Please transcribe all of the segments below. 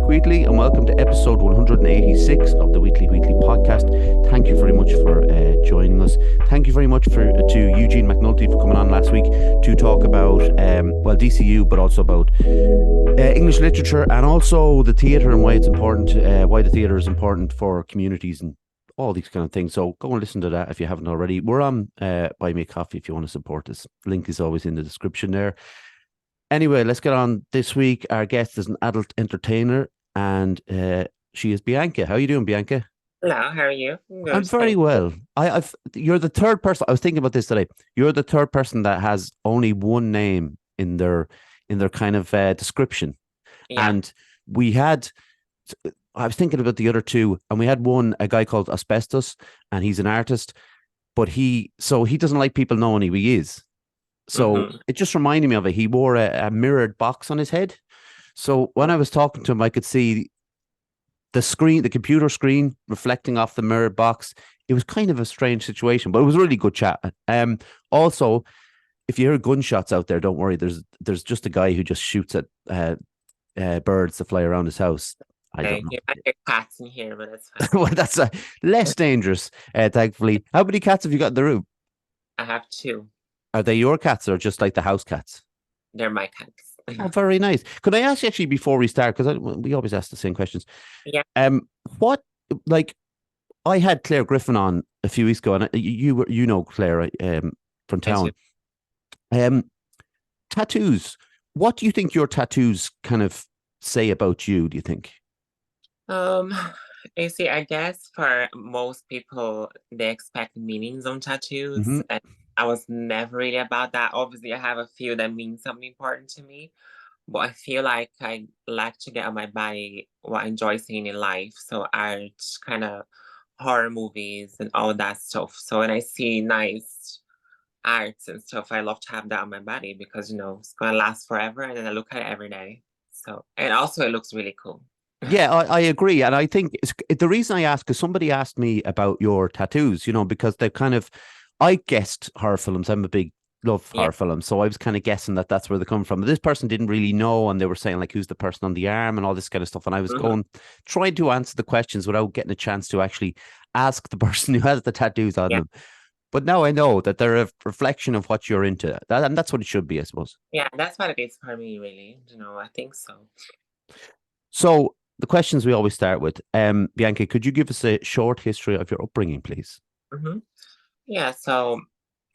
Wheatley, and welcome to episode 186 of the Wheatley podcast. Thank you very much for joining us. Thank you very much to Eugene McNulty for coming on last week to talk about DCU, but also about English literature and also the theatre and why it's important, why the theatre is important for communities and all these kind of things. So go and listen to that if you haven't already. We're on Buy Me a Coffee if you want to support us. Link is always in the description there. Anyway, let's get on this week. Our guest is an adult entertainer, and she is Bianca. How are you doing, Bianca? Hello, how are you? I'm very well. You're the third person. I was thinking about this today. You're the third person that has only one name in their kind of description. Yeah. And we had, I was thinking about the other two, and we had a guy called Asbestos, and he's an artist, but he doesn't like people knowing who he is. So it just reminded me of it. He wore a mirrored box on his head. So when I was talking to him, I could see the computer screen reflecting off the mirrored box. It was kind of a strange situation, but it was a really good chat. Also, if you hear gunshots out there, don't worry. There's just a guy who just shoots at birds that fly around his house. I don't know. I hear cats in here, but it's fine. Well, that's less dangerous, thankfully. How many cats have you got in the room? I have two. Are they your cats or just like the house cats? They're my cats. Oh, very nice. Could I ask you actually before we start, because we always ask the same questions. Yeah. What, like, I had Claire Griffin on a few weeks ago, and you know Claire from town. Tattoos. What do you think your tattoos kind of say about you? Do you think? You see, I guess for most people, they expect meanings on tattoos, and I was never really about that. Obviously, I have a few that mean something important to me, but I feel like I like to get on my body what I enjoy seeing in life. So art, kind of horror movies and all that stuff. So when I see nice arts and stuff, I love to have that on my body because, it's going to last forever. And then I look at it every day. So, and also it looks really cool. Yeah, I agree. And I think the reason I ask is somebody asked me about your tattoos, because they I guessed horror films. I'm a big love horror films. So I was kind of guessing that that's where they come from. But this person didn't really know. And they were saying like, who's the person on the arm and all this kind of stuff. And I was trying to answer the questions without getting a chance to actually ask the person who has the tattoos on them. But now I know that they're a reflection of what you're into. And that's what it should be, I suppose. Yeah, that's what it is for me, really. I think so. So the questions we always start with, Bianca, could you give us a short history of your upbringing, please? Yeah, so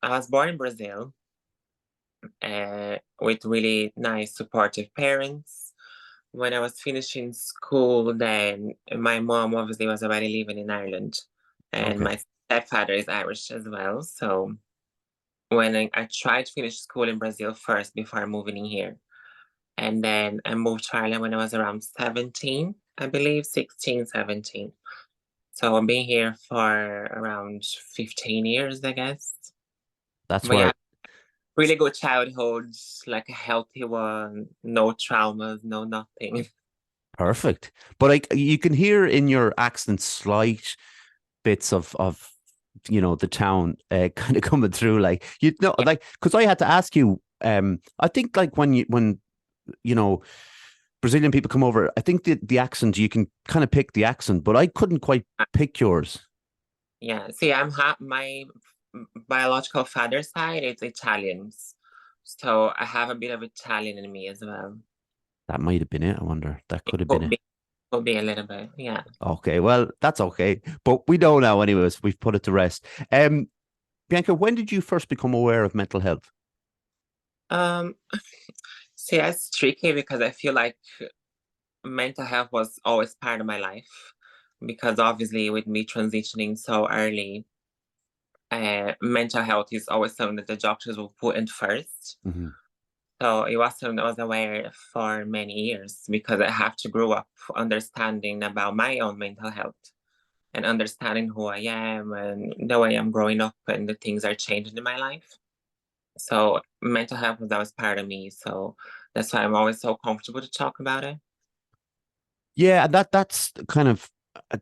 I was born in Brazil with really nice, supportive parents. When I was finishing school, then my mom obviously was already living in Ireland, and my stepfather is Irish as well. So when I tried to finish school in Brazil first before moving in here, and then I moved to Ireland when I was around 17, I believe, 16, 17. So I've been here for around 15 years, I guess. That's why. Really good childhood, like a healthy one, no traumas, no nothing. Perfect. But you can hear in your accent slight bits of the town kind of coming through, like because I had to ask you. I think like when Brazilian people come over, I think the accent, you can kind of pick the accent, but I couldn't quite pick yours. Yeah, see, my biological father's side, it's Italians. So I have a bit of Italian in me as well. That might have been it, I wonder. That could have been it. Could be a little bit, yeah. Okay, well, that's okay. But we know now anyways, we've put it to rest. Bianca, when did you first become aware of mental health? See, that's tricky because I feel like mental health was always part of my life because obviously with me transitioning so early, mental health is always something that the doctors will put in first. So it was something I was aware for many years because I have to grow up understanding about my own mental health and understanding who I am and the way I'm growing up and the things are changing in my life. So mental health was always part of me. So that's why I'm always so comfortable to talk about it. Yeah, that's kind of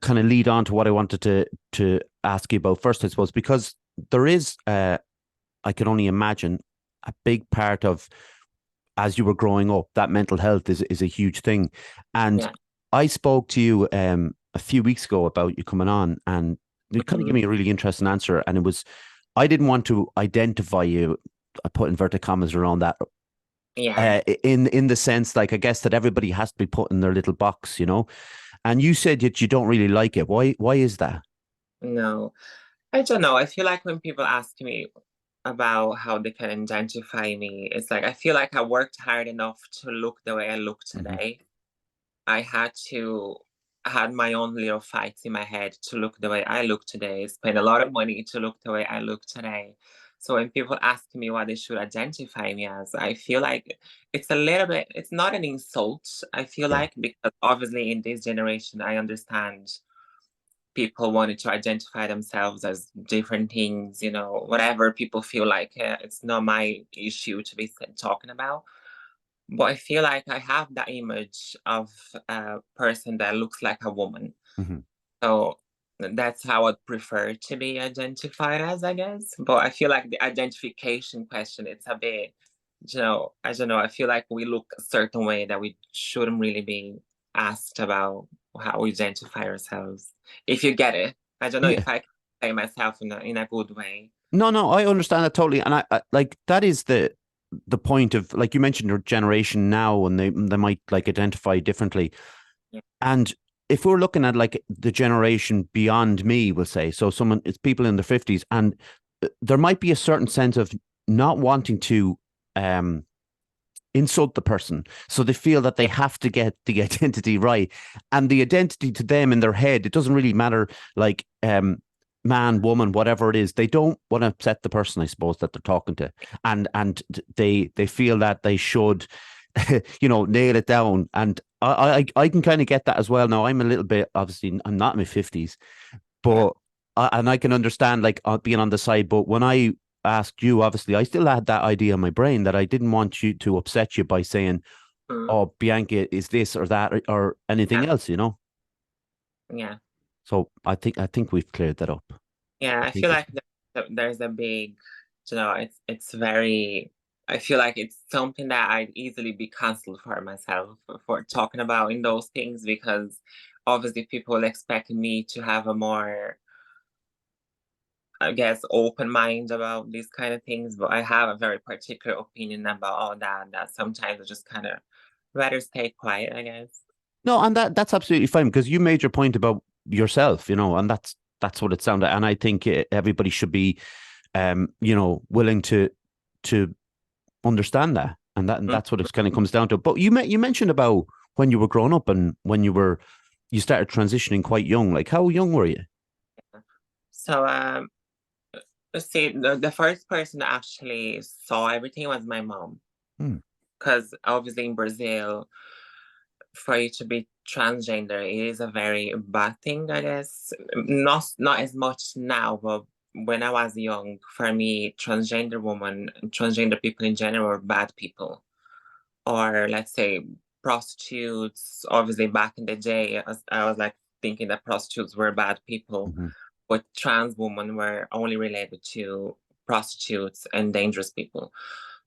lead on to what I wanted to ask you about first, I suppose, because there is, I can only imagine, a big part of, as you were growing up, that mental health is a huge thing. And I spoke to you a few weeks ago about you coming on, and you kind of gave Mhm. me a really interesting answer. And it was, I didn't want to identify you. I put inverted commas around that. Yeah, In the sense, like, I guess that everybody has to be put in their little box, you know. And you said that you don't really like it. Why is that? no. I don't know. I feel like when people ask me about how they can identify me, it's like I feel like I worked hard enough to look the way I look Hmm. today. I had to I had my own little fights in my head to look the way I look today, spend a lot of money to look the way I look today. So when people ask me what they should identify me as, I feel like it's a little bit, it's not an insult, I feel Yeah. like, because obviously in this generation, I understand people wanted to identify themselves as different things, whatever people feel like. It's not my issue to be talking about. But I feel like I have that image of a person that looks like a woman. Hmm. So that's how I'd prefer to be identified as, I guess. But I feel like the identification question, it's a bit, I don't know. I feel like we look a certain way that we shouldn't really be asked about how we identify ourselves. If you get it. I don't know Yeah. if I can say myself in a good way. No, no, I understand that totally, and I like that is the point of, like, you mentioned your generation now, and they might like identify differently. Yeah. And if we're looking at like the generation beyond me, we'll say, so someone, it's people in their 50s, and there might be a certain sense of not wanting to um insult the person. So they feel that they have to get the identity right. And the identity to them in their head, it doesn't really matter, like, man, woman, whatever it is, they don't want to upset the person, I suppose, that they're talking to. And they feel that they should nail it down. And I can kind of get that as well. Now, I'm a little bit, obviously, I'm not in my 50s, Yeah. but and I can understand, like, being on the side. But when I asked you, obviously, I still had that idea in my brain that I didn't want you to upset you by saying, Mhm. "Oh, Bianca is this or that or anything Yeah. else," you know. Yeah. So I think we've cleared that up. Yeah, I I think feel it's like there's a big, it's very, I feel like it's something that I'd easily be canceled for myself for talking about in those things because obviously people expect me to have a more, I guess, open mind about these kind of things, but I have a very particular opinion about all that, that sometimes I just kind of rather stay quiet, I guess. no, and that's absolutely fine because you made your point about yourself, and that's what it sounded. And I think everybody should be, willing to understand that, and Mm. that's what it kind of comes down to. But you mentioned about when you were growing up and when you started transitioning quite young. Like, how young were you? So, let's see, the first person that actually saw everything was my mom. Hmm. Because obviously in Brazil, for you to be transgender, it is a very bad thing, I guess. Not as much now, but when I was young, for me, transgender women, transgender people in general were bad people. Or let's say prostitutes. Obviously, back in the day, I was like thinking that prostitutes were bad people, Hmm. but trans women were only related to prostitutes and dangerous people.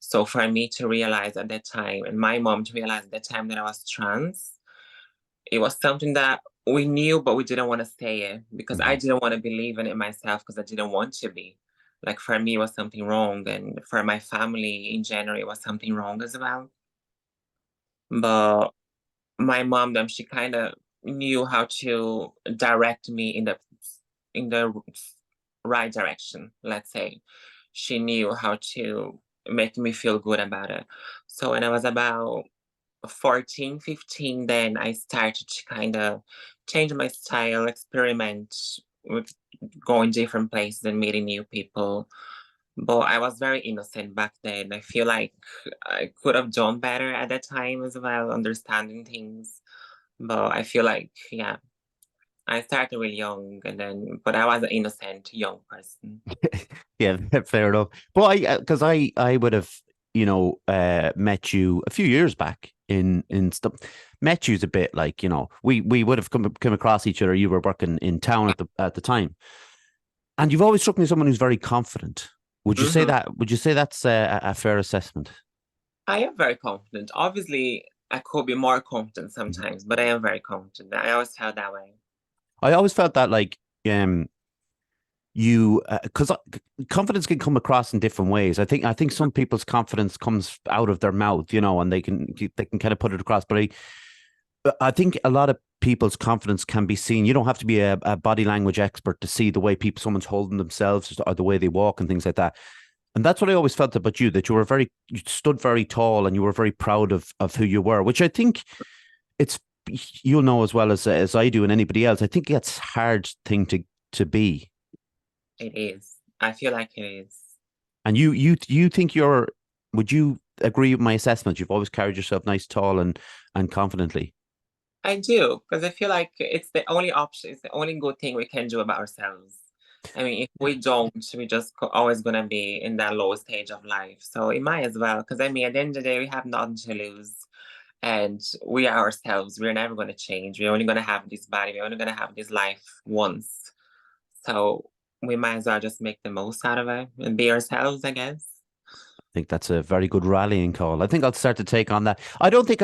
So for me to realize at that time, and my mom to realize at that time that I was trans, it was something that we knew, but we didn't want to say it because I Hmm. didn't want to believe in it myself because I didn't want to be. Like for me, it was something wrong, and for my family in general, it was something wrong as well. But my mom, them, she kind of knew how to direct me in the right direction. Let's say she knew how to make me feel good about it. So when I was about 14, 15, then I started to kind of change my style, experiment with going different places and meeting new people. But I was very innocent back then. I feel like I could have done better at that time as well, understanding things. But I feel like, yeah, I started really young but I was an innocent young person. Yeah, fair enough. But because I would have, met you a few years back in stuff. Met you's a bit like, we would have come across each other. You were working in town at the time, and you've always struck me as someone who's very confident. Would you say Hmm. that? Would you say that's a fair assessment? I am very confident. Obviously, I could be more confident sometimes, but I am very confident. I always felt that way. I always felt that like you because confidence can come across in different ways. I think some people's confidence comes out of their mouth, and they can kind of put it across. But I think a lot of people's confidence can be seen. You don't have to be a body language expert to see the way someone's holding themselves or the way they walk and things like that. And that's what I always felt about you, that you stood very tall and you were very proud of who you were, which I think it's, you'll know as well as I do and anybody else. I think it's hard thing to be. It is. I feel like it is. And you think would you agree with my assessment? You've always carried yourself nice, tall and confidently. I do, because I feel like it's the only option, it's the only good thing we can do about ourselves. I mean, if we don't, we just always gonna be in that low stage of life. So it might as well, because I mean, at the end of the day, we have nothing to lose, and we are ourselves. We're never gonna change. We're only gonna have this body. We're only gonna have this life once. So we might as well just make the most out of it and be ourselves, I guess. I think that's a very good rallying call. I think I'll start to take on that. I don't think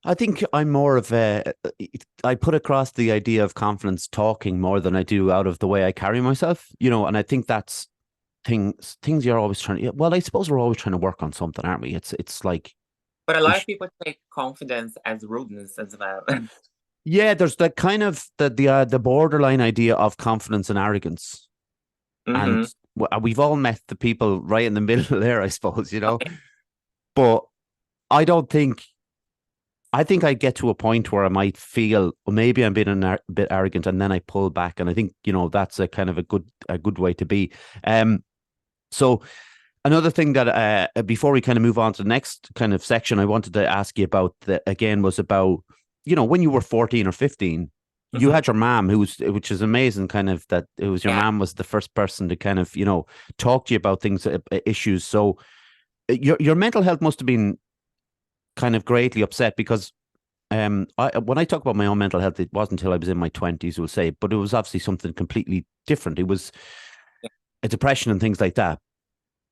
I think I'm more of I put across the idea of confidence talking more than I do out of the way I carry myself, and I think that's things you're always trying to, well, I suppose we're always trying to work on something, aren't we? It's like, But a lot of people take confidence as rudeness as well. yeah, there's that kind of the borderline idea of confidence and arrogance. And Hmm. we've all met the people right in the middle there, I suppose, but I don't think, I think I get to a point where I might feel, well, maybe I'm being a bit arrogant, and then I pull back. And I think, that's a kind of a good way to be. So another thing that before we kind of move on to the next kind of section, I wanted to ask you about again was about, when you were 14 or 15, you Hmm. had your mom, which is amazing, kind of that it was your Yeah. mom was the first person to kind of, talk to you about things, issues. So your mental health must have been kind of greatly upset because when I talk about my own mental health, it wasn't until I was in my 20s, we'll say, but it was obviously something completely different. It was a depression and things like that.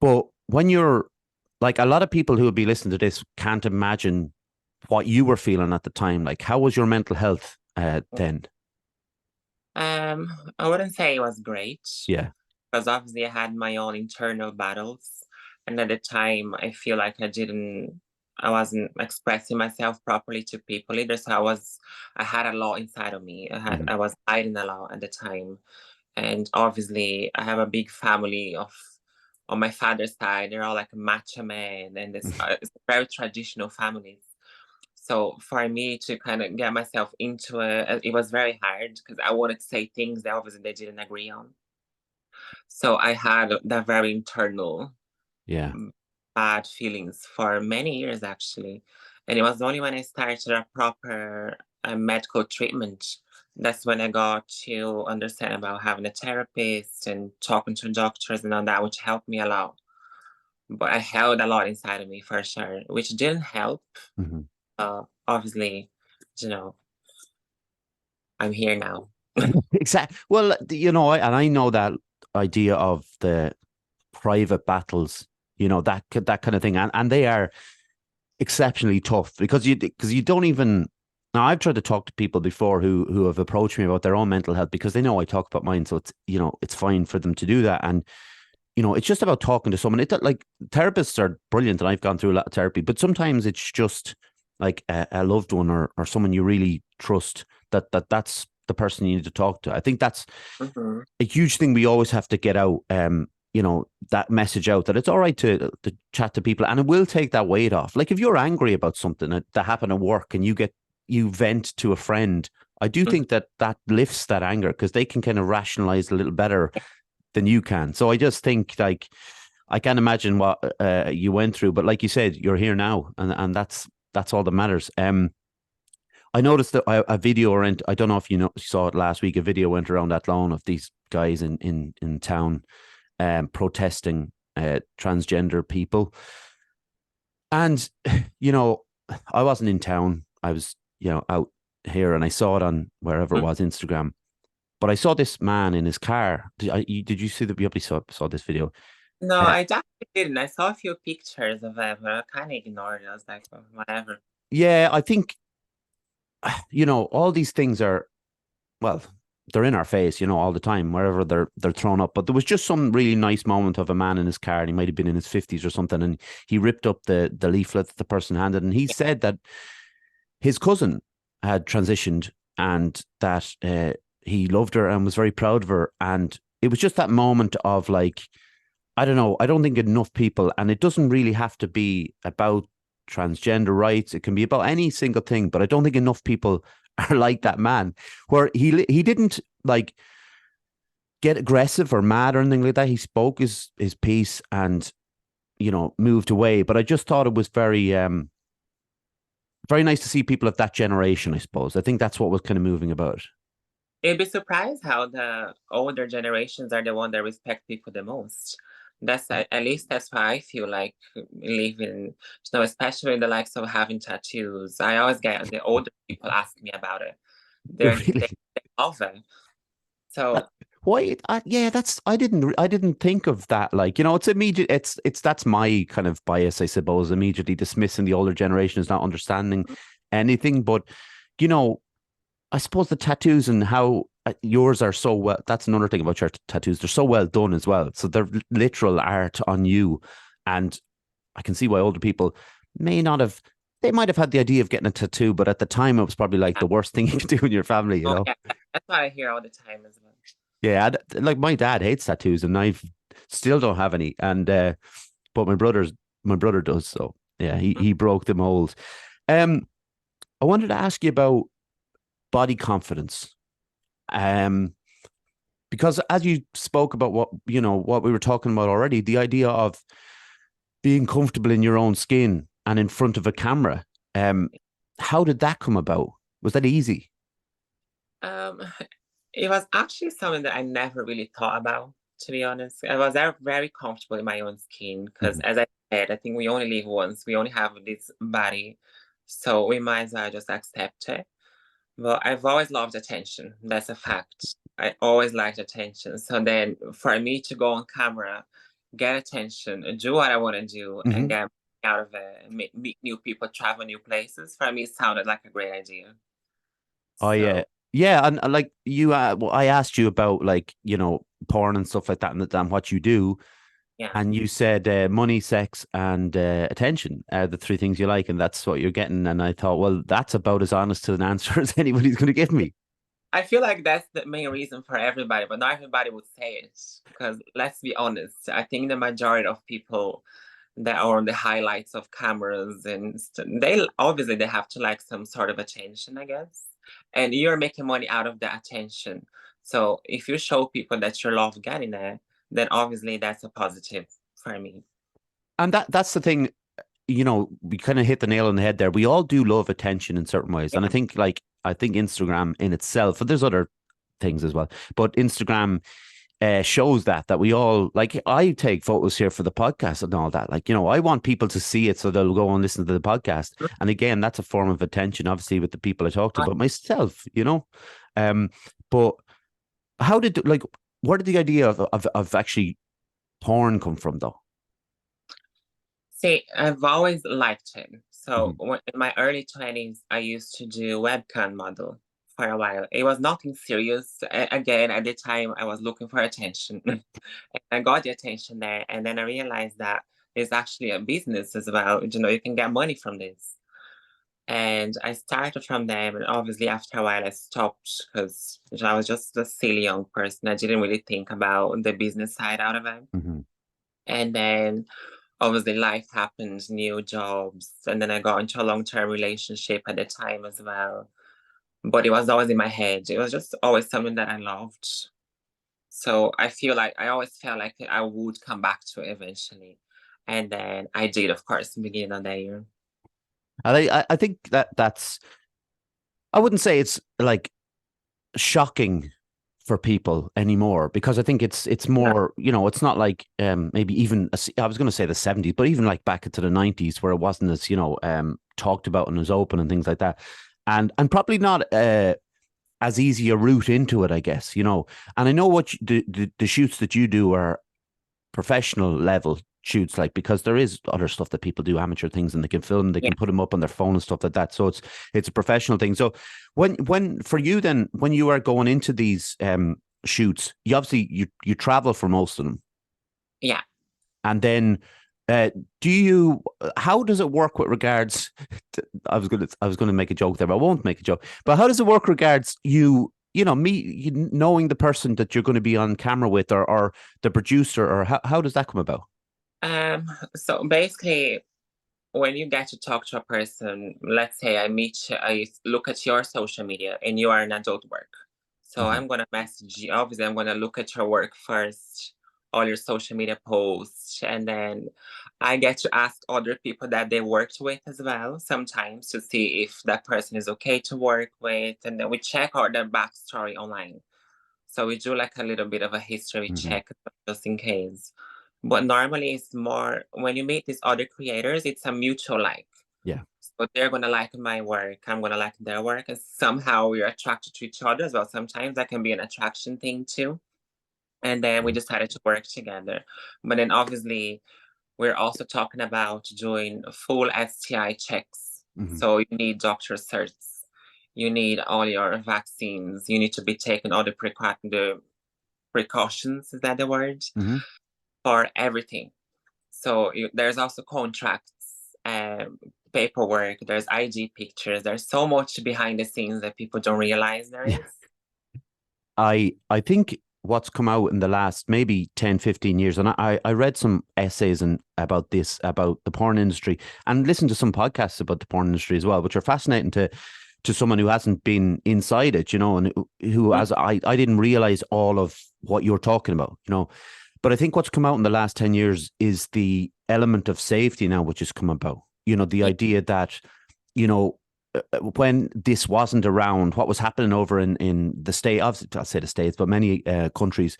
But when you're like, a lot of people who will be listening to this can't imagine what you were feeling at the time. Like, how was your mental health then? I wouldn't say it was great, Yeah. because obviously I had my own internal battles. And at the time, I feel like I wasn't expressing myself properly to people either. So I had a lot inside of me. Hmm. I was hiding a lot at the time. And obviously, I have a big family on my father's side. They're all like macho men, and it's very traditional families. So for me to kind of get myself into it was very hard, because I wanted to say things that obviously they didn't agree on. So I had that very internal Yeah. mm, bad feelings for many years actually. And it was only when I started a proper medical treatment, that's when I got to understand about having a therapist and talking to doctors and all that, which helped me a lot. But I held a lot inside of me for sure, which didn't help. Hmm. Obviously, you know, I'm here now. Exactly. Well, and I know that idea of the private battles, that kind of thing, and they are exceptionally tough because you don't even. Now, I've tried to talk to people before who have approached me about their own mental health because they know I talk about mine, so it's fine for them to do that. And it's just about talking to someone. Like, therapists are brilliant, and I've gone through a lot of therapy, but sometimes it's just like a loved one or someone you really trust, that's the person you need to talk to. I think that's Hmm. a huge thing we always have to get out. That message out, that it's all right to chat to people, and it will take that weight off. Like, if you're angry about something that happened at work and you vent to a friend, I do think that lifts that anger because they can kind of rationalize a little better than you can. So I just think, like, I can't imagine what you went through, but like you said, you're here now, and that's all that matters. I noticed that a video around, I don't know if saw it last week, a video went around that lawn of these guys in town protesting transgender people. And, I wasn't in town. I was, out here, and I saw it on wherever it was, Instagram. But I saw this man in his car. Did you see that? You probably saw this video. No, Uh, I definitely didn't. I saw a few pictures of it, but I kind of ignored it. I was like, oh, whatever. yeah, I think, all these things are, well, they're in our face, all the time, wherever they're thrown up. But there was just some really nice moment of a man in his car, and he might have been in his 50s or something, and he ripped up the leaflet that the person handed, and he said that his cousin had transitioned and that he loved her and was very proud of her. And it was just that moment of like, I don't know, I don't think enough people, and it doesn't really have to be about transgender rights. It can be about any single thing, but I don't think enough people are like that man, where he didn't like get aggressive or mad or anything like that. He spoke his piece and moved away. But I just thought it was very nice to see people of that generation, I suppose. I think that's what was kind of moving about it. You'd be surprised how the older generations are the one that respect people the most. That's at least that's why I feel like living, especially in the likes of having tattoos. I always get the older people asking me about it. They Really? love it. So Why? Yeah, I didn't think of that. Like, it's immediate. It's that's my kind of bias, I suppose. Immediately dismissing the older generation as not understanding anything. But you know, I suppose the tattoos and how yours are so well. That's another thing about your tattoos. They're so well done as well. So they're literal art on you, and I can see why older people may not have. They might have had the idea of getting a tattoo, but at the time it was probably like yeah. the worst thing you could do in your family. Oh yeah, that's what I hear all the time as well. Yeah, like my dad hates tattoos, and I still don't have any. And but my brother does. So yeah, he broke the mold. Um, I wanted to ask you about body confidence. Um, because as you spoke about what we were talking about already, the idea of being comfortable in your own skin and in front of a camera. Um, how did that come about? Was that easy? Um, it was actually something that I never really thought about, to be honest. I was very comfortable in my own skin because, Mhm. as I said, I think we only live once. We only have this body, so we might as well just accept it. But I've always loved attention. That's a fact. I always liked attention. So then, for me to go on camera, get attention, do what I want to do, and Mhm. get out of it, and meet new people, travel new places, for me, it sounded like a great idea. Oh yeah, So yeah, and like you, well, I asked you about like porn and stuff like that, and what you do, yeah. and you said money, sex, and attention are the three things you like, and that's what you're getting. And I thought, well, that's about as honest an answer as anybody's going to give me. I feel like that's the main reason for everybody, but not everybody would say it. Because let's be honest, I think the majority of people that are on the highlights of cameras and they obviously they have to like some sort of attention, I guess. And you're making money out of the attention. So if you show people that you love getting it, then obviously that's a positive for me. And that's the thing. We kind of hit the nail on the head there. We all do love attention in certain ways, and I think Instagram in itself, but there's other things as well. But Instagram shows that we all like. I take photos here for the podcast and all that. Like, I want people to see it so they'll go and listen to the podcast. And again, that's a form of attention, obviously, with the people I talk to, but myself. Um, but how did like where did the idea of actually porn come from, though? See, I've always liked him. So Mhm. in my early 20s, I used to do webcam model for a while. It was nothing serious. Again, at the time, I was looking for attention. And I got the attention there. And then I realized that there's actually a business as well. You can get money from this. And I started from there. And obviously, after a while, I stopped because I was just a silly young person. I didn't really think about the business side out of it. Mhm. And then obviously life happens, new jobs, and then I got into a long-term relationship at the time as well. But it was always in my head. It was just always something that I loved. So I feel like I always felt like I would come back to it eventually. And then I did, of course, in the beginning of the year. I think that's. I wouldn't say it's like shocking for people anymore because I think it's Yeah. more, it's not like maybe even I was going to say the 70s, but even like back into the 90s where it wasn't as talked about and as open and things like that, and probably not as easy a route into it, I guess. And I know what the shoots that you do are professional level shoots, like, because there is other stuff that people do, amateur things, and they can film, they Yeah. can put them up on their phone and stuff like that. So it's a professional thing. So when for you then, when you are going into these shoots, you obviously you travel for most of them. Yeah. And then do you, how does it work with regards to, I was gonna make a joke there, but I won't make a joke. But how does it work regards knowing the person that you're going to be on camera with, or the producer, or how does that come about? Um, so basically, when you get to talk to a person, let's say I look at your social media and you are an adult work. So Mhm. I'm gonna message you. Obviously, I'm gonna look at your work first, all your social media posts, and then I get to ask other people that they worked with as well sometimes to see if that person is okay to work with, and then we check out their backstory online. So we do like a little bit of a history Mhm. check just in case. But normally it's more when you meet these other creators, it's a mutual like. Yeah. So they're gonna like my work, I'm gonna like their work, and somehow we're attracted to each other as well. Sometimes that can be an attraction thing too. And then we Mhm. decided to work together. But then obviously we're also talking about doing full STI checks. Mhm. So you need doctor certs, you need all your vaccines, you need to be taking all the precautions, is that the word? Mhm. For everything. So there's also contracts, paperwork, there's IG pictures. There's so much behind the scenes that people don't realize there Yeah. is. I think what's come out in the last maybe 10, 15 years, and I read some essays about this, about the porn industry, and listened to some podcasts about the porn industry as well, which are fascinating to someone who hasn't been inside it, and who Mm, as I didn't realize all of what you're talking about. But I think what's come out in the last 10 years is the element of safety now, which has come about. The yeah. idea that, you know, when this wasn't around, what was happening over in the state, obviously I'll say the States, but many countries,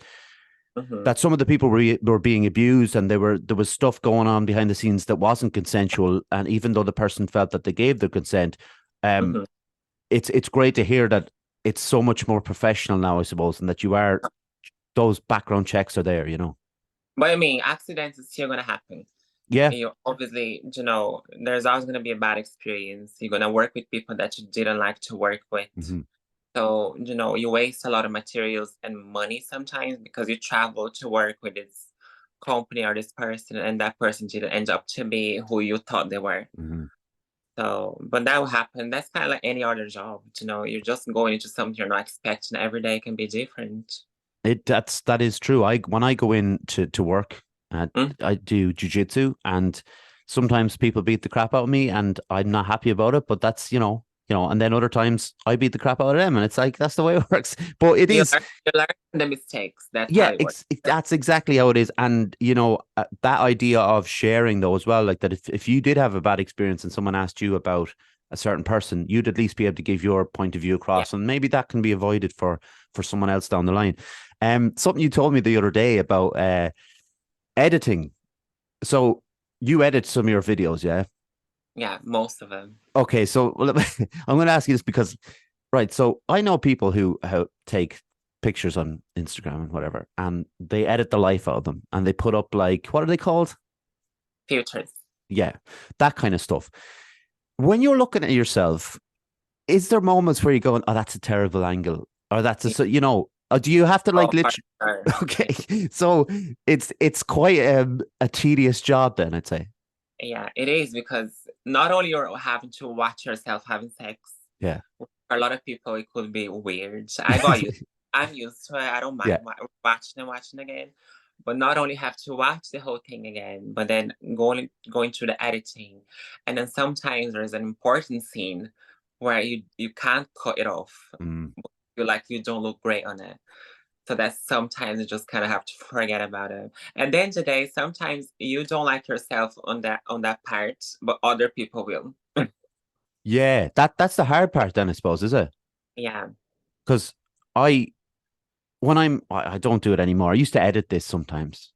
Mm-hmm. that some of the people were being abused, and there was stuff going on behind the scenes that wasn't consensual. And even though the person felt that they gave their consent, um, Mm-hmm. it's great to hear that it's so much more professional now, I suppose, and that those background checks are there. But I mean, accidents is still gonna happen. Yeah. You obviously, there's always gonna be a bad experience. You're gonna work with people that you didn't like to work with. Mm-hmm. So, you waste a lot of materials and money sometimes because you travel to work with this company or this person, and that person didn't end up to be who you thought they were. Mm-hmm. So, but that will happen. That's kind of like any other job. You're just going into something you're not expecting. Every day can be different. That is true. When I go in to work, Mm, I do jujitsu, and sometimes people beat the crap out of me, and I'm not happy about it. But that's and then other times I beat the crap out of them, and it's like that's the way it works. But it You is, learn, you learn from the mistakes. That's how yeah, it works. that's exactly how it is. And that idea of sharing though as well, like that, if you did have a bad experience and someone asked you about a certain person, you'd at least be able to give your point of view Yeah, across, and maybe that can be avoided for someone else down the line. Something you told me the other day about editing. So you edit some of your videos, yeah? yeah, most of them. Okay, so I'm going to ask you this because, right, so I know people who take pictures on Instagram and whatever, and they edit the life out of them, and they put up, like, what are they called? Filters. Yeah, that kind of stuff. When you're looking at yourself, is there moments where you're going, "Oh, that's a terrible angle," or Yeah. do you have to, like, Oh, for literally? sure. Yeah. Okay, so it's quite a tedious job then, I'd say. Yeah, it is because not only you're having to watch yourself having sex, Yeah. for a lot of people it could be weird. I got used. I'm used to it. I don't Yeah. mind watching and watching again. But not only have to watch the whole thing again, but then going through the editing, and then sometimes there's an important scene where you can't cut it off. Mm. You don't look great on it. So that sometimes you just kind of have to forget about it. And then today, sometimes you don't like yourself on that part, but other people will. Yeah, that's the hard part then, I suppose, is it? Yeah, Because I I don't do it anymore. I used to edit this sometimes,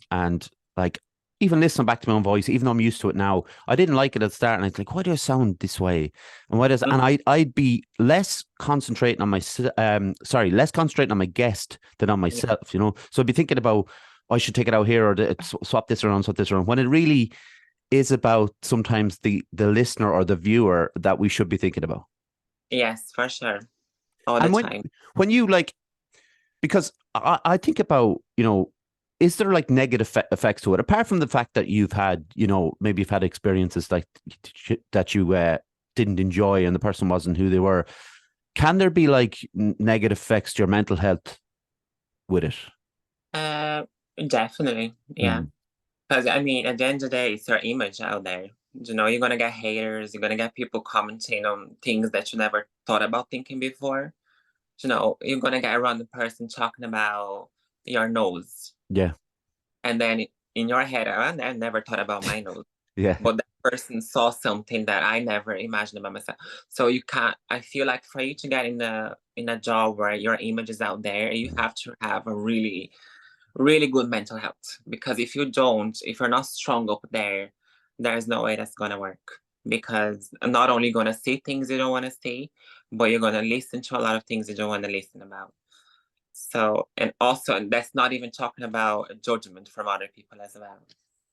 and, like, even listening back to my own voice, even though I'm used to it now, I didn't like it at the start, and I'd like, why do I sound this way? And mm, I'd be less concentrating on less concentrating on my guest than on yeah, myself. So I'd be thinking about I should take it out here, or swap this around, swap this around, when it really is about sometimes the listener or the viewer that we should be thinking about. Yes, for sure. All the And time. when you like, because I think about, is there like negative effects to it, apart from the fact that you've had, maybe you've had experiences like that you didn't enjoy and the person wasn't who they were. Can there be like negative effects to your mental health with it? Definitely. Yeah. Mm. Because I mean, at the end of the day, it's your image out there. You're gonna get haters, you're gonna get people commenting on things that you never thought about thinking before. You're gonna get a random person talking about your nose. Yeah. And then in your head, I never thought about my nose. Yeah. But that person saw something that I never imagined about myself. So you can't, I feel like for you to get in a job where your image is out there, you have to have a really, really good mental health. Because if you're not strong up there, there's no way that's gonna work. Because not only gonna see things you don't want to see, but you're gonna listen to a lot of things you don't want to listen about. So, and also, and that's not even talking about judgment from other people as well.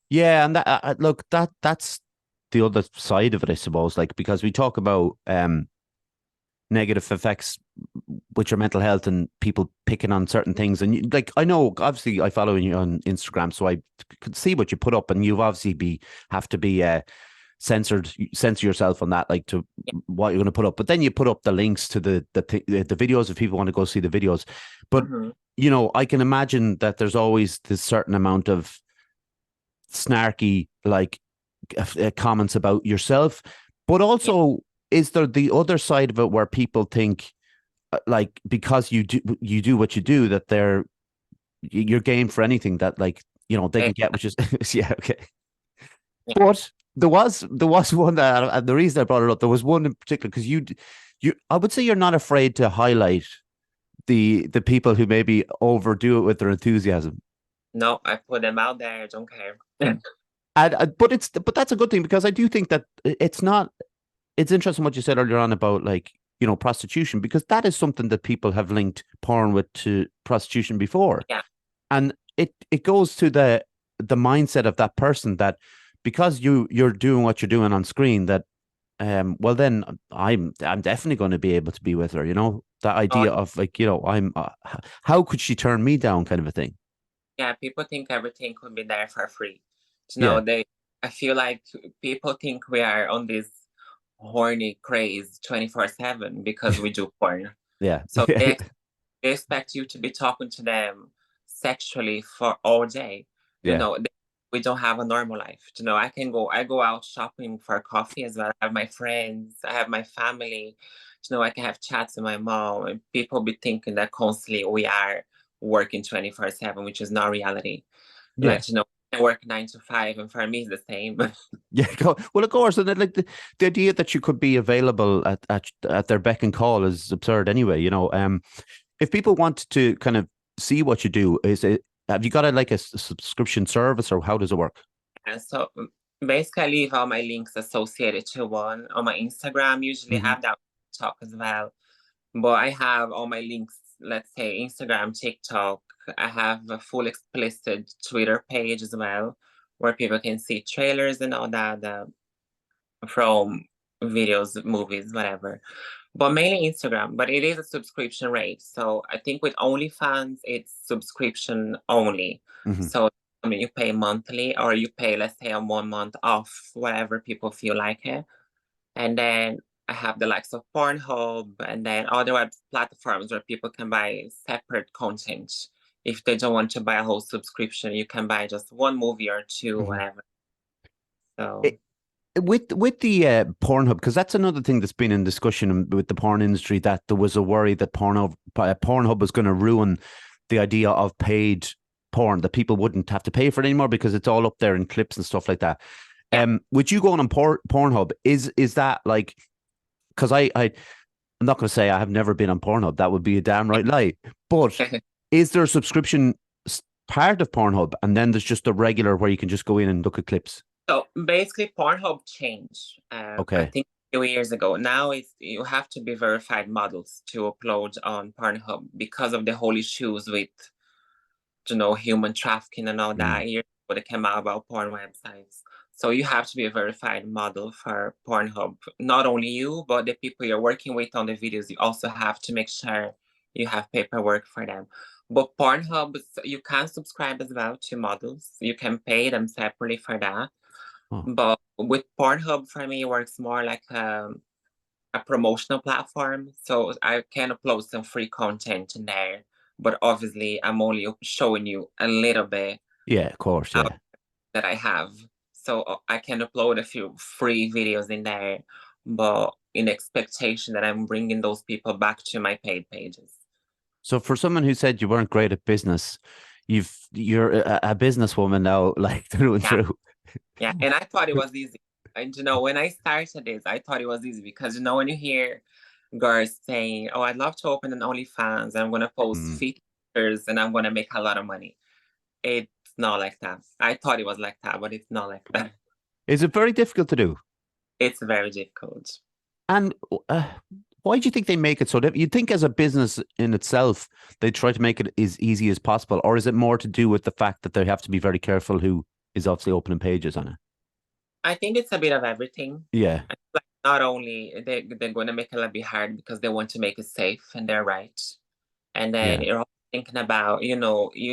Yeah, and that look, that's the other side of it, I suppose. Like, because we talk about negative effects with your mental health and people picking on certain things, and like, I know, obviously, I follow you on Instagram, so I could see what you put up, and you've obviously have to be censor yourself on that, like, to Yeah. what you're going to put up. But then you put up the links to the videos if people want to go see the videos. But I can imagine that there's always this certain amount of snarky, like, comments about yourself, but also, is there the other side of it where people think, like, because you do what you do, that you're game for anything, that, like, they Yeah. can get, which is yeah, okay. Yeah. But there was one that, and the reason I brought it up, there was one in particular, because I would say you're not afraid to highlight the people who maybe overdo it with their enthusiasm. No, I put them out there. I don't care. And but that's a good thing, because I do think that it's not. It's interesting what you said earlier on about, like, prostitution, because that is something that people have linked porn with, to prostitution before. Yeah. And it goes to the mindset of that person, that because you're doing what you're doing on screen, that well, then I'm definitely going to be able to be with her, that Oh, idea of, like, I'm how could she turn me down, kind of a thing. yeah. People think everything could be there for free. Yeah. I feel like people think we are on this horny craze 24/7 because we do porn. Yeah. So they expect you to be talking to them sexually for all day. You Yeah. know, they, we don't have a normal life. I go out shopping for coffee as well. I have my friends, I have my family. I can have chats with my mom, and people be thinking that constantly we are working 24/7, which is not reality. Yeah. Like, I work 9 to 5, and for me, it's the same. Yeah, well, of course, and then, like, the idea that you could be available at their beck and call is absurd anyway. If people want to kind of see what you do, have you got a subscription service, or how does it work? And so basically, I leave all my links associated to one on my Instagram. Usually Mm-hmm. have that talk as well, but I have all my links. Let's say Instagram, TikTok. I have a full explicit Twitter page as well, where people can see trailers and all that from videos, movies, whatever. But mainly Instagram. But it is a subscription rate. So I think with OnlyFans, it's subscription only. Mm-hmm. So I mean, you pay monthly, or you pay, let's say, a 1 month off, whatever people feel like it. And then I have the likes of Pornhub, and then other web platforms where people can buy separate content. If they don't want to buy a whole subscription, you can buy just one movie or two, Mm-hmm. whatever. So It, with the Pornhub, because that's another thing that's been in discussion with the porn industry, that there was a worry that Pornhub was going to ruin the idea of paid porn, that people wouldn't have to pay for it anymore because it's all up there in clips and stuff like that. yeah. With you going on Pornhub, is that like, because I'm not going to say I have never been on Pornhub, that would be a damn right lie, but is there a subscription part of Pornhub, and then there's just a regular where you can just go in and look at clips? So basically, Pornhub changed. I Okay. think a few years ago. Now you have to be verified models to upload on Pornhub because of the whole issues with human trafficking and all Mm. that. Years ago, they came out about porn websites. So you have to be a verified model for Pornhub. Not only you, but the people you're working with on the videos, you also have to make sure you have paperwork for them. But Pornhub, you can subscribe as well to models. You can pay them separately for that. Oh. But with Pornhub, for me, it works more like a promotional platform. So I can upload some free content in there. But obviously, I'm only showing you a little bit Yeah, of course. Yeah. that I have. So I can upload a few free videos in there, but in expectation that I'm bringing those people back to my paid pages. So for someone who said you weren't great at business, you're a businesswoman now, like through and Yeah, through. yeah. And I thought it was easy. And when I started this, I thought it was easy because when you hear girls saying, "Oh, I'd love to open an OnlyFans, I'm gonna post Mm. features and I'm gonna make a lot of money." It's not like that. I thought it was like that, but it's not like that. Is it very difficult to do? It's very difficult. And why do you think they make it so difficult? You'd think as a business in itself, they try to make it as easy as possible, or is it more to do with the fact that they have to be very careful who is obviously opening pages on it? I think it's a bit of everything. Yeah, Like not only they're going to make it a little bit hard because they want to make it safe and they're right. And then yeah. you're also thinking about, you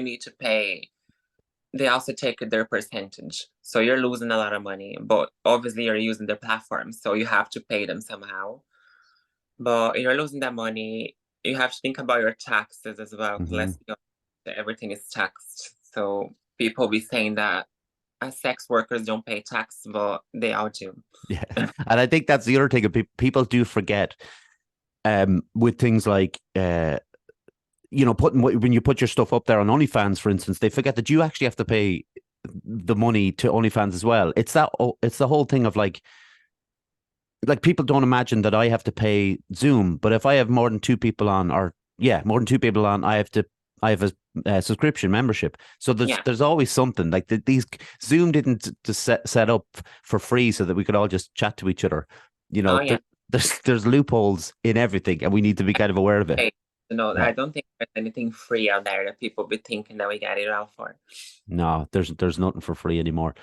need to pay. They also take their percentage. So you're losing a lot of money, but obviously you're using their platform. So you have to pay them somehow. But you're losing that money. You have to think about your taxes as well. 'Cause Hmm. let's be honest, everything is taxed. So people be saying that sex workers don't pay tax, but they all do. Yeah, and I think that's the other thing. People do forget with things like putting when you put your stuff up there on OnlyFans, for instance, they forget that you actually have to pay the money to OnlyFans as well. It's the whole thing of like people don't imagine that I have to pay Zoom, but if I have more than two people on, or yeah, more than two people on, I have a subscription membership. So Yeah. there's always something like these Zoom didn't just set up for free so that we could all just chat to each other. Oh, yeah. There's loopholes in everything, and we need to be kind of aware of it. Hey, Yeah. I don't think there's anything free out there that people be thinking that we get it all for. No, there's nothing for free anymore.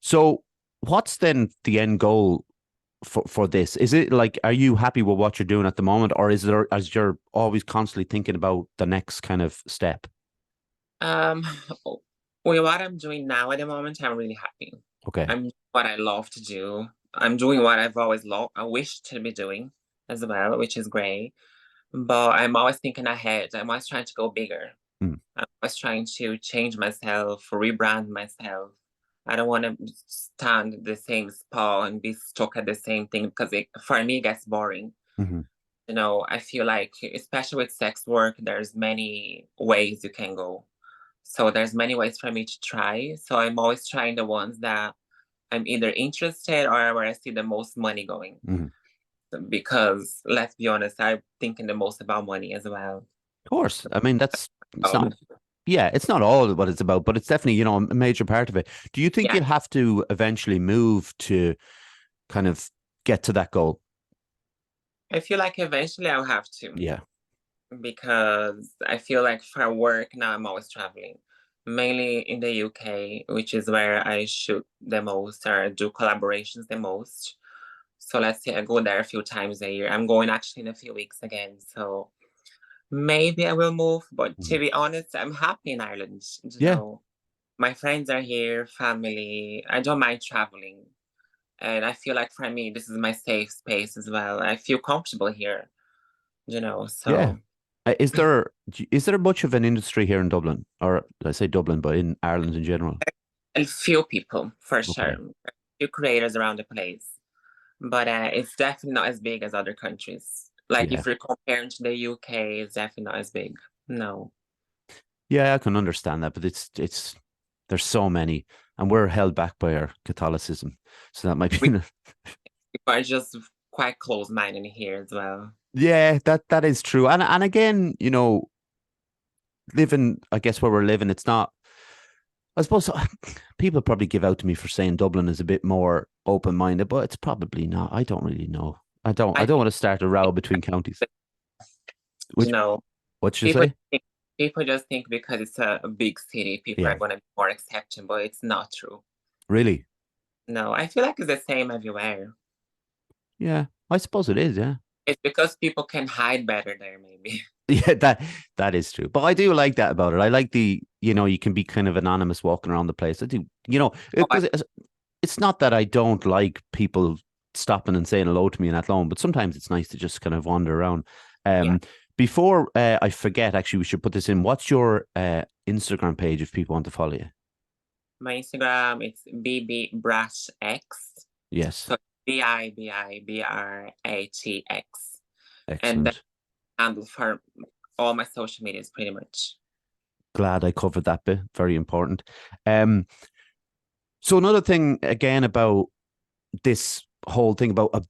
So what's then the end goal for this? Is it like, are you happy with what you're doing at the moment, or as you're always constantly thinking about the next kind of step? Um, with what I'm doing now at the moment, I'm really happy. Okay. I'm doing what I love to do. I'm doing what I've always loved. I wish to be doing as well, which is great. But I'm always thinking ahead. I'm always trying to go bigger. Mm. I'm always trying to change myself, rebrand myself. I don't want to stand at the same spot and be stuck at the same thing because for me, it gets boring. Mm-hmm. I feel like, especially with sex work, there's many ways you can go. So there's many ways for me to try. So I'm always trying the ones that I'm either interested or where I see the most money going. Mm-hmm. Because let's be honest, I'm thinking the most about money as well. Of course. I mean, it's Oh, not, yeah, it's not all what it's about, but it's definitely, a major part of it. Do you think yeah. you'll have to eventually move to kind of get to that goal? I feel like eventually I'll have to Yeah. because I feel like for work now I'm always traveling, mainly in the UK, which is where I shoot the most or do collaborations the most. So let's say I go there a few times a year. I'm going actually in a few weeks again. So maybe I will move, but to Mhm. be honest, I'm happy in Ireland. Yeah. My friends are here, family. I don't mind traveling. And I feel like for me, this is my safe space as well. I feel comfortable here, Yeah. so Is there much of an industry here in Dublin, or let's say Dublin, but in Ireland in general? a few people for sure. Okay. A few creators around the place. But it's definitely not as big as other countries. Like Yeah. if you're comparing to the UK, it's definitely not as big. No. Yeah, I can understand that, but it's there's so many, and we're held back by our Catholicism, so that might We be. are just quite close-minded here as well. Yeah, that is true, and again, living, I guess where we're living, it's not. I suppose people probably give out to me for saying Dublin is a bit more open minded, but it's probably not. I don't really know. I don't. I I don't want to start a row between counties. you Which know, what should you people say? People just think because it's a big city, people are Yeah, going to be more accepting, but it's not true. really. No, I feel like it's the same everywhere. Yeah, I suppose it is. Yeah. It's because people can hide better there, maybe. Yeah, that is true. But I do like that about it. I like you can be kind of anonymous walking around the place. I do, Oh, because it's not that I don't like people stopping and saying hello to me and that long, but sometimes it's nice to just kind of wander around. yeah. Before I forget, actually, we should put this in. What's your Instagram page if people want to follow you? My Instagram, it's bbratx. Yes, So BIBIBRATX. And that excellent. handle for all my social medias pretty much. Glad I covered that bit. Very important. Um, so another thing again about this whole thing about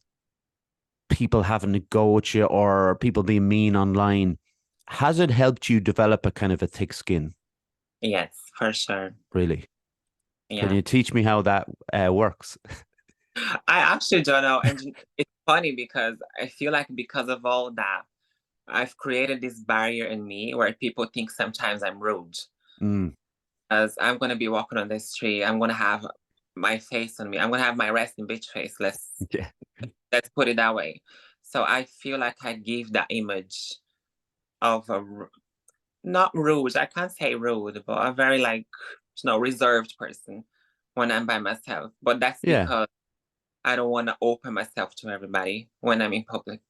people having to go at you or people being mean online, has it helped you develop a kind of a thick skin? Yes, for sure. Really? Can Yeah. you teach me how that works? I actually don't know. And it's funny because I feel like because of all that, I've created this barrier in me where people think sometimes I'm rude. Mm, As I'm gonna be walking on the street, I'm gonna have my face on me. I'm gonna have my resting bitch face. yeah, Let's put it that way. So I feel like I give that image of not rude. I can't say rude, but a very reserved person when I'm by myself. But that's yeah. because I don't want to open myself to everybody when I'm in public.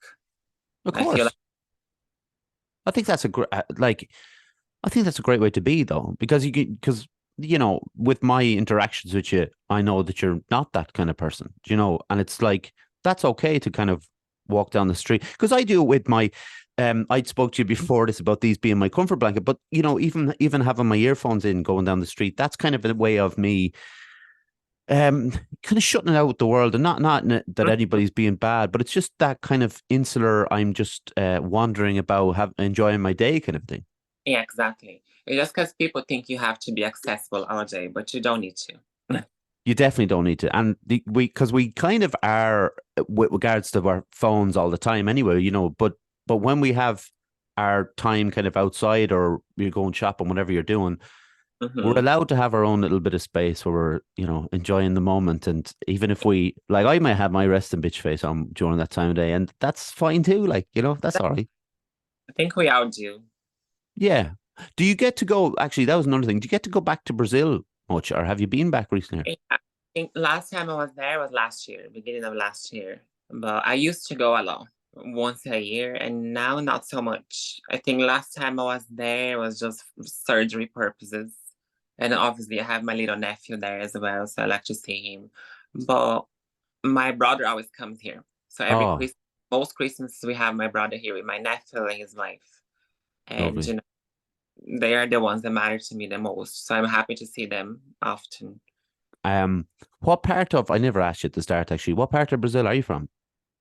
Of I feel like course. I think that's a great I think that's a great way to be though, because with my interactions with you, I know that you're not that kind of person, and it's like that's okay to kind of walk down the street because I do it with my. I spoke to you before this about these being my comfort blanket, but even having my earphones in, going down the street, that's kind of a way of me, kind of shutting it out with the world, and not that anybody's being bad, but it's just that kind of insular. I'm just wandering about, enjoying my day, kind of thing. yeah, exactly. It's just because people think you have to be accessible all day, but you don't need to. You definitely don't need to, and because we kind of are with regards to our phones all the time anyway, But when we have our time kind of outside, or you're going shopping, whatever you're doing, we're Hmm. allowed to have our own little bit of space where we're, enjoying the moment. And even if we like, I might have my resting bitch face on during that time of day, and that's fine too. Like, that's all right. I think we all do. Yeah. Do you get to go? Actually, that was another thing. Do you get to go back to Brazil much, or have you been back recently? Yeah, I think last time I was there was last year, beginning of last year. But I used to go a lot, once a year, and now not so much. I think last time I was there was just for surgery purposes. And obviously I have my little nephew there as well, so I like to see him. But my brother always comes here. So every Oh, Christmas, most Christmases we have my brother here with my nephew and his wife. And lovely. they are the ones that matter to me the most. So I'm happy to see them often. What part of, I never asked you at the start, actually, what part of Brazil are you from?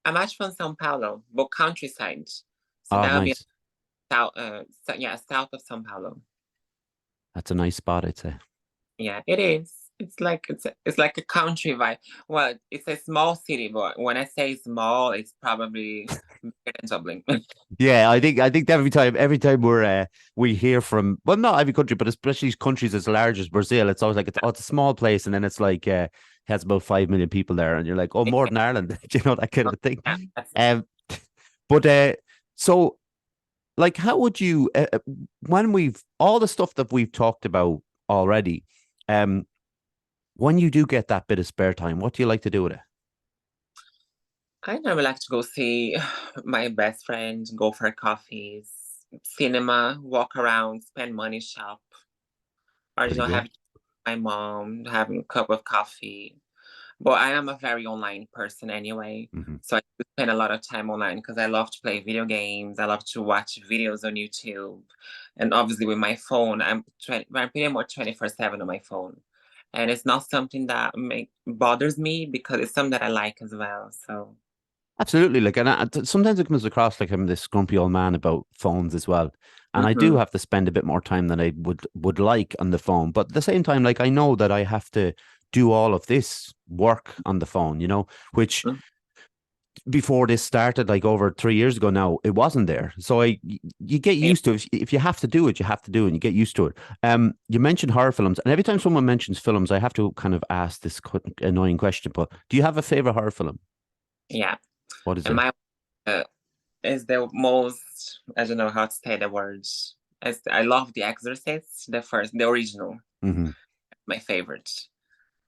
I'm actually from São Paulo, but countryside. So Oh, that would be nice. south, yeah, south of São Paulo. That's a nice spot, I'd say. Yeah, it is. It's like a country vibe. Well, it's a small city, but when I say small, it's probably bigger than Dublin. Yeah, I think every time we hear from, well, not every country, but especially countries as large as Brazil, it's always like it's a small place, and then it's like has about 5 million people there, and you're like, oh, more than Ireland, that kind of a thing. Yeah, that's it. Um, but so like, how would you when we've all the stuff that we've talked about already, um, when you do get that bit of spare time, what do you like to do with it? I never like to go see my best friend, go for coffees, cinema, walk around, spend money, shop, or Pretty have good. my mom having a cup of coffee. But I am a very online person anyway. Hmm. So I do spend a lot of time online because I love to play video games. I love to watch videos on YouTube. And obviously with my phone, I'm pretty much 24/7 on my phone. And it's not something that bothers me because it's something that I like as well. So Absolutely. Like, and sometimes it comes across like I'm this grumpy old man about phones as well. And I do mhm, have to spend a bit more time than I would like on the phone. But at the same time, like, I know that I have to do all of this work on the phone, which mm, before this started, like over 3 years ago now, it wasn't there. So you get Yeah. used to it. If you have to do it, you have to do it, and you get used to it. You mentioned horror films, and every time someone mentions films, I have to kind of ask this annoying question. But do you have a favorite horror film? Yeah. What is And it? my uh, is the most, I don't know how to say the words. I love The Exorcist, the original, Mm-hmm. my favorite,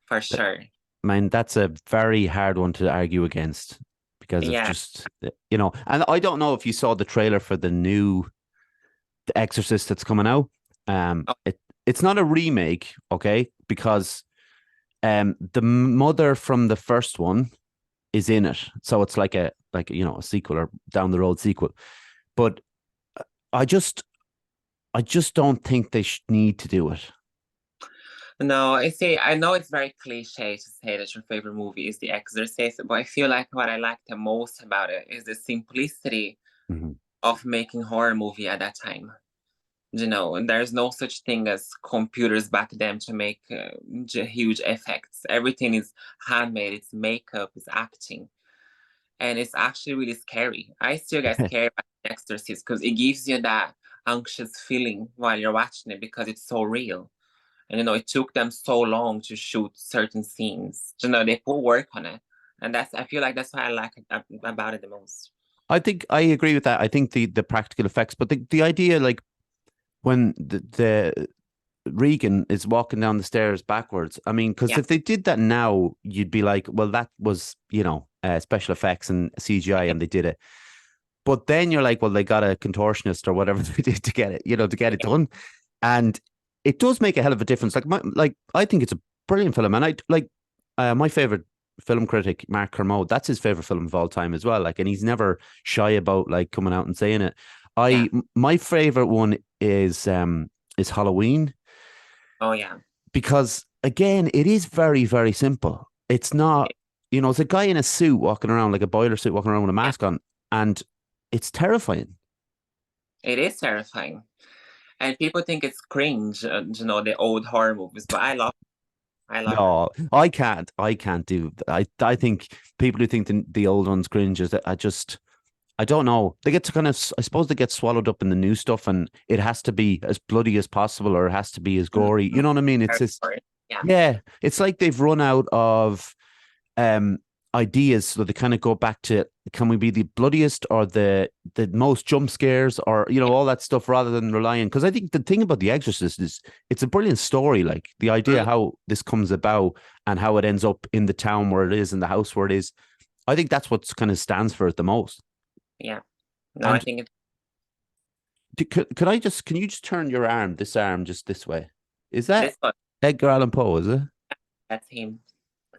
for sure. I mean, that's a very hard one to argue against because of Yeah. just, and I don't know if you saw the trailer for the new The Exorcist that's coming out. Oh, It's not a remake, okay, because the mother from the first one is in it, so it's like a sequel or down the road sequel. But I just I just don't think they need to do it. no, I see. I know it's very cliche to say that your favorite movie is The Exorcist, but I feel like what I like the most about it is the simplicity Mm-hmm. of making horror movie at that time. And there's no such thing as computers back then to make huge effects. Everything is handmade. It's makeup, it's acting, and it's actually really scary. I still get scared by The Exorcist because it gives you that anxious feeling while you're watching it because it's so real. And it took them so long to shoot certain scenes. They put work on it, and I feel like that's why I like about it the most. I think I agree with that. I think the practical effects, but the idea, like when the Regan is walking down the stairs backwards. I mean, because Yeah, if they did that now, you'd be like, well, that was, special effects and CGI and they did it. But then you're like, well, they got a contortionist or whatever they did to get it, to get it yeah, done. And it does make a hell of a difference. Like I think it's a brilliant film. And I like my favorite film critic, Mark Kermode, that's his favorite film of all time as well. Like, and he's never shy about like coming out and saying it. yeah. My favorite one is Halloween, Oh yeah. because again, it is very, very simple. It's not, it's a guy in a suit walking around, like a boiler suit, walking around with a Yeah, mask on, and it's terrifying. it is terrifying. And people think it's cringe, the old horror movies, but I love them. No, I can't do. I think people who think the old ones cringe is that I don't know. They get to kind of, I suppose, they get swallowed up in the new stuff, and it has to be as bloody as possible, or it has to be as gory. You know what I mean? It's this, Yeah. yeah. It's like they've run out of um ideas, so they kind of go back to, can we be the bloodiest or the most jump scares, or Yeah. all that stuff, rather than relying, because I think the thing about The Exorcist is it's a brilliant story, like the idea Mm, how this comes about and how it ends up in the town where it is, in the house where it is. I think that's what kind of stands for it the most. yeah. No, I And think it's can you just turn your this arm just this way? Is that this one. Edgar Allan Poe, is it? That's him.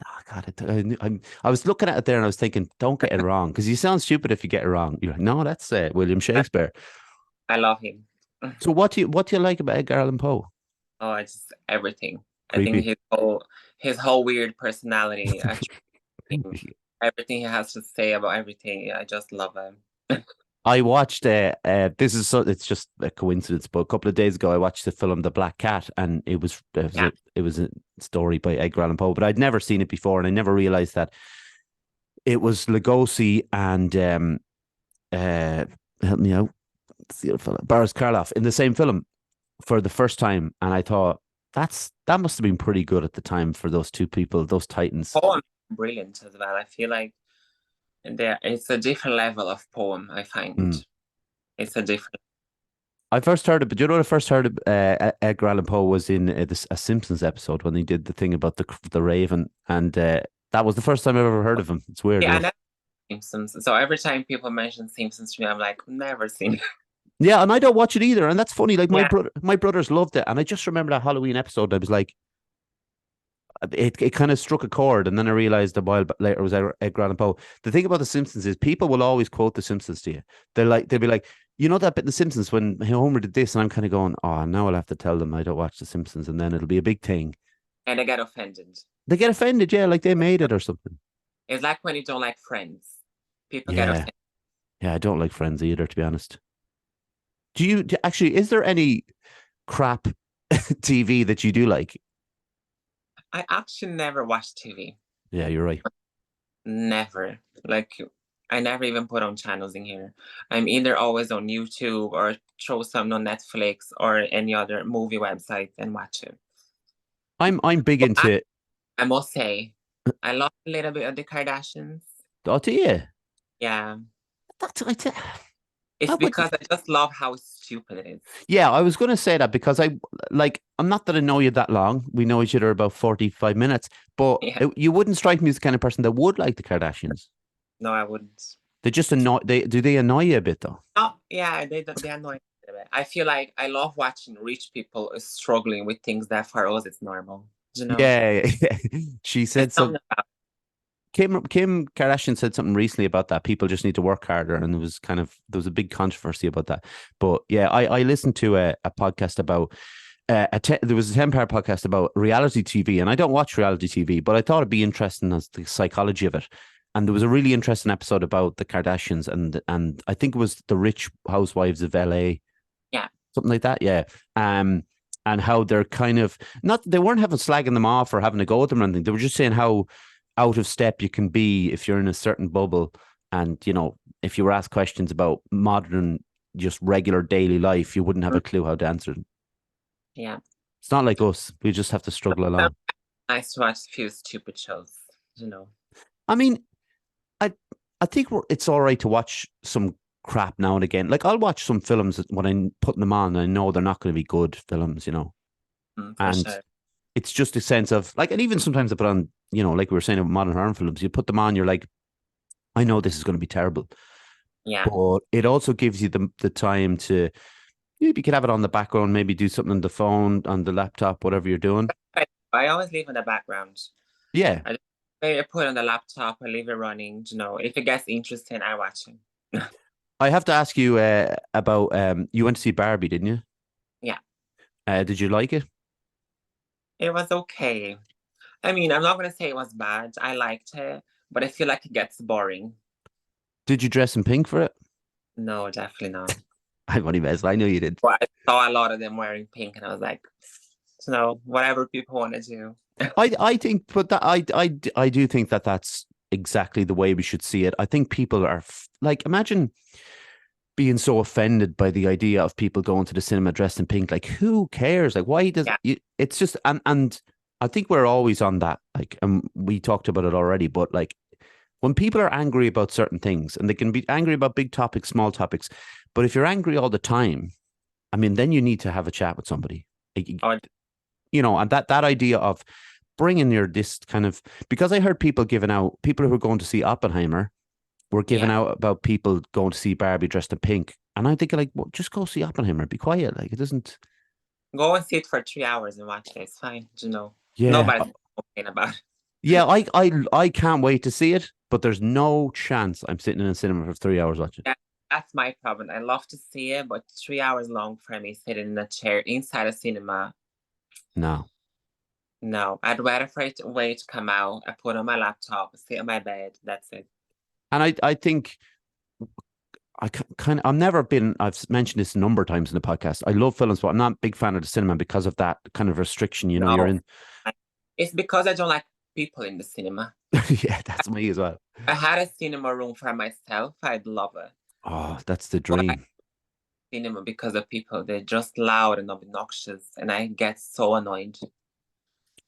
Oh, God, I was looking at it there and I was thinking, don't get it wrong, because you sound stupid if you get it wrong. You're like, no, that's William Shakespeare. I love him. So what do you like about Edgar Allan Poe? Oh, I just everything. I think Creepy. his whole weird personality, everything he has to say about everything. I just love him. I watched this is it's just a coincidence, but a couple of days ago I watched the film The Black Cat, and Yeah. it was a story by Edgar Allan Poe, but I'd never seen it before, and I never realized that it was Lugosi and uh help me out, it's the other fella, Boris Karloff, in the same film for the first time, and I thought that must have been pretty good at the time for those two people, those titans. Poem brilliant as well. I feel like it's a different level of poem, I find. Mm. It's a different. I first heard it, but you know what I first heard of Edgar Allan Poe was in a Simpsons episode when they did the thing about the Raven, and that was the first time I've ever heard of him. It's weird, Yeah, yeah. I never Simpsons. So every time people mention Simpsons to me, I'm like, never seen it. Yeah, and I don't watch it either, and that's funny. Like Yeah. my brothers loved it, and I just remember that Halloween episode. I was like, it kind of struck a chord, and then I realized a while later it was Edgar Allan Poe. The thing about The Simpsons is people will always quote The Simpsons to you. They'll be like, you know that bit in The Simpsons when Homer did this, and I'm kind of going, oh, now I'll have to tell them I don't watch The Simpsons, and then it'll be a big thing. And I get offended. They get offended, yeah, like they made it or something. It's like when you don't like Friends. People get Yeah, offended. yeah, I don't like Friends either, to be honest. Actually? Is there any crap TV that you do like? I actually never watch TV. Yeah, you're right. Never. Like I never even put on channels in here. I'm either always on YouTube or throw some on Netflix or any other movie website and watch it. I'm big But into. I must say, I love a little bit of the Kardashians. Oh, do you? Yeah. That's It's I would. because I just love how stupid it is. Yeah, I was going to say that because I'm not that I know you that long. We know each other about 45 minutes, but Yeah. you wouldn't strike me as the kind of person that would like the Kardashians. No, I wouldn't. They just annoy. They annoy you a bit though? Oh, yeah, they annoy me a little bit. I feel like I love watching rich people struggling with things that for us it's normal. You know, Yeah, she it's said so. something about Kim Kardashian said something recently about that. People just need to work harder, and there was a big controversy about that. But yeah, I listened to a podcast about there was a 10-part podcast about reality TV, and I don't watch reality TV, but I thought it'd be interesting as the psychology of it. And there was a really interesting episode about the Kardashians, and I think it was the Rich Housewives of LA, yeah. something like that. Yeah. And how they're kind of not, they weren't having slagging them off or having a go at them or anything. They were just saying how out of step you can be if you're in a certain bubble. And, if you were asked questions about modern, just regular daily life, you wouldn't have a clue how to answer them. Yeah. It's not like us. We just have to struggle along. Nice to watch a few stupid shows, you know. I mean, I I think it's all right to watch some crap now and again. Like I'll watch some films when I'm putting them on and I know they're not going to be good films, For and sure. it's just a sense of like, and even sometimes I put on, like we were saying about modern horror films, you put them on, you're like, I know this is going to be terrible, Yeah. but it also gives you the time to, maybe you could have it on the background, maybe do something on the phone, on the laptop, whatever you're doing. I always leave in the background. Yeah. I put it on the laptop, I leave it running, you know. If it gets interesting, I watch it. I have to ask you about, you went to see Barbie, didn't you? Yeah. Did you like it? It was okay. I mean, I'm not gonna say it was bad. I liked it, but I feel like it gets boring. Did you dress in pink for it? No, definitely not. I'm only messing. I know you did. But I saw a lot of them wearing pink, and I was like, whatever people want to do. I think, but that I do think that that's exactly the way we should see it. I think people are like, imagine being so offended by the idea of people going to the cinema dressed in pink. Like, who cares? Like, why does it's just, and I think we're always on that. Like, and we talked about it already, but like when people are angry about certain things, and they can be angry about big topics, small topics, but if you're angry all the time, I mean, then you need to have a chat with somebody. Oh, And that idea of bringing this kind of, because I heard people giving out, people who were going to see Oppenheimer were giving out about people going to see Barbie dressed in pink. And I'm thinking, like, well, just go see Oppenheimer. Be quiet. Like, it doesn't. go and sit for 3 hours and watch it. It's fine, you know. Yeah. Nobody's complaining about it. Yeah, I can't wait to see it, but there's no chance I'm sitting in a cinema for 3 hours watching. Yeah, that's my problem. I love to see it, but 3 hours long for me sitting in a chair inside a cinema. No. No, I'd rather for it to wait to come out. I put on my laptop, sit on my bed. That's it. And I think I've mentioned this a number of times in the podcast. I love films, but I'm not a big fan of the cinema because of that kind of restriction, you're in. It's because I don't like people in the cinema. Yeah, that's me as well. I had a cinema room for myself. I'd love it. Oh, that's the dream. Cinema because of people. They're just loud and obnoxious, and I get so annoyed.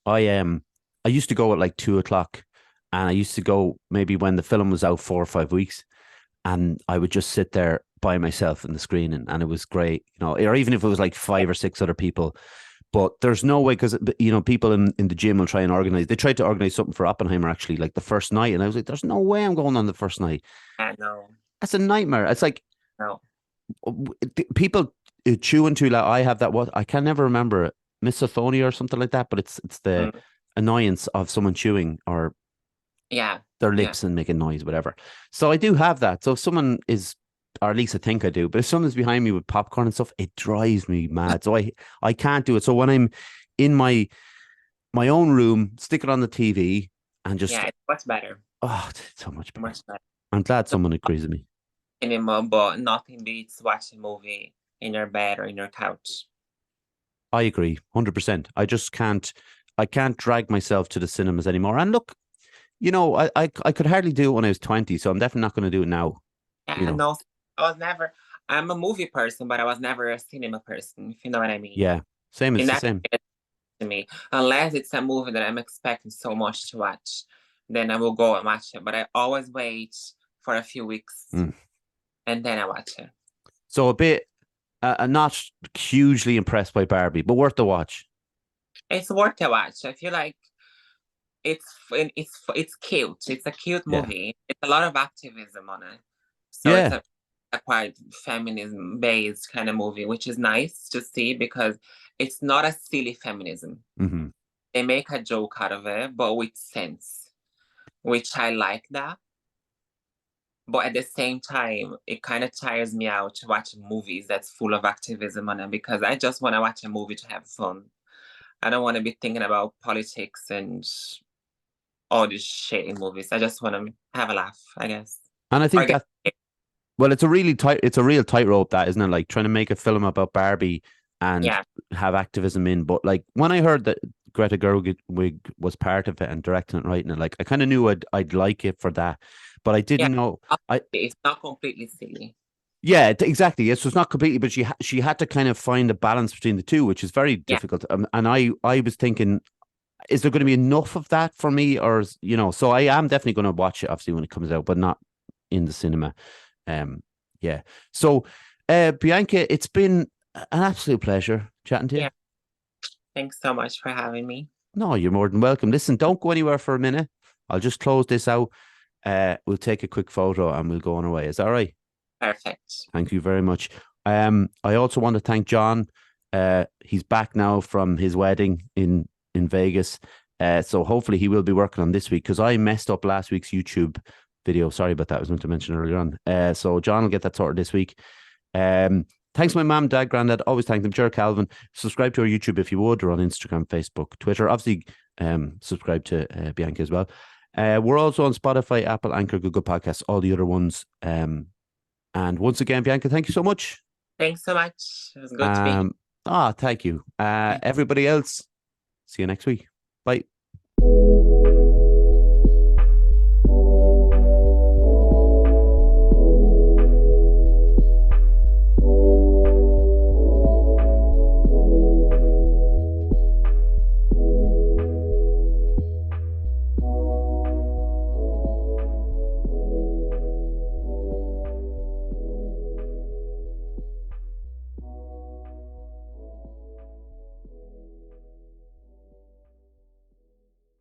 I used to go at like 2 o'clock, and I used to go maybe when the film was out 4 or 5 weeks, and I would just sit there by myself in the screen, and it was great, or even if it was like 5 or 6 other people. But there's no way, because people in the gym will try and organize. They tried to organize something for Oppenheimer actually, like the first night, and I was like, "There's no way I'm going on the first night." I know. That's a nightmare. It's like no people chewing too loud. I have that. What I can never remember it, misophonia or something like that. But it's the annoyance of someone chewing or their lips and making noise, whatever. So I do have that. So if someone is, or at least I think I do, but if someone's behind me with popcorn and stuff, it drives me mad. So I can't do it. So when I'm in my own room, stick it on the TV and just it's much better. Oh, it's so much better. Much better. I'm glad someone agrees with me. Anymore, but nothing beats watching a movie in your bed or in your couch. I agree, 100%. I can't drag myself to the cinemas anymore. And look, You know, I could hardly do it when I was 20, so I'm definitely not going to do it now. You Yeah, know, no, I was never. I'm a movie person, but I was never a cinema person, if you know what I mean. yeah, same as And the that same. gets to me, unless it's a movie that I'm expecting so much to watch, then I will go and watch it. But I always wait for a few weeks Mm. and then I watch it. So a bit, not hugely impressed by Barbie, but worth the watch. It's worth a watch. I feel like it's cute. It's a cute Yeah, movie. It's a lot of activism on it. So it's yeah. a quite feminism based kind of movie, which is nice to see because it's not a silly feminism. Hmm. They make a joke out of it, but with sense, which I like that. But at the same time, it kind of tires me out to watch movies that's full of activism on it because I just want to watch a movie to have fun. I don't want to be thinking about politics and all this shit in movies. I just want to have a laugh, I guess. And I Or think get that, well, it's a real tightrope, that, isn't it? Like trying to make a film about Barbie and yeah, have activism in. But like when I heard that Greta Gerwig was part of it and directing it, writing it, like I kind of knew I'd like it for that, but I yeah. didn't know. I It's not completely silly. Yeah, exactly. Yes, so it's not completely, but she had to kind of find a balance between the two, which is very Yeah, difficult. And I was thinking, is there going to be enough of that for me, or so I am definitely going to watch it obviously when it comes out, but not in the cinema. Yeah. So, Bianca, it's been an absolute pleasure chatting to you. yeah. Thanks so much for having me. No, you're more than welcome. Listen, don't go anywhere for a minute. I'll just close this out. We'll take a quick photo and we'll go on our way. Is that all right? Perfect. Thank you very much. I also want to thank John. He's back now from his wedding in Vegas. So hopefully he will be working on this week because I messed up last week's YouTube video. Sorry about that. I was meant to mention earlier on. So John will get that sorted this week. Thanks to my mum, dad, granddad. Always thank them. Jer Calvin. Subscribe to our YouTube if you would, or on Instagram, Facebook, Twitter. Obviously, subscribe to Bianca as well. We're also on Spotify, Apple, Anchor, Google Podcasts, all the other ones. And once again, Bianca, thank you so much. Thanks so much. It was good to be Thank you. here. Everybody else, see you next week. Bye.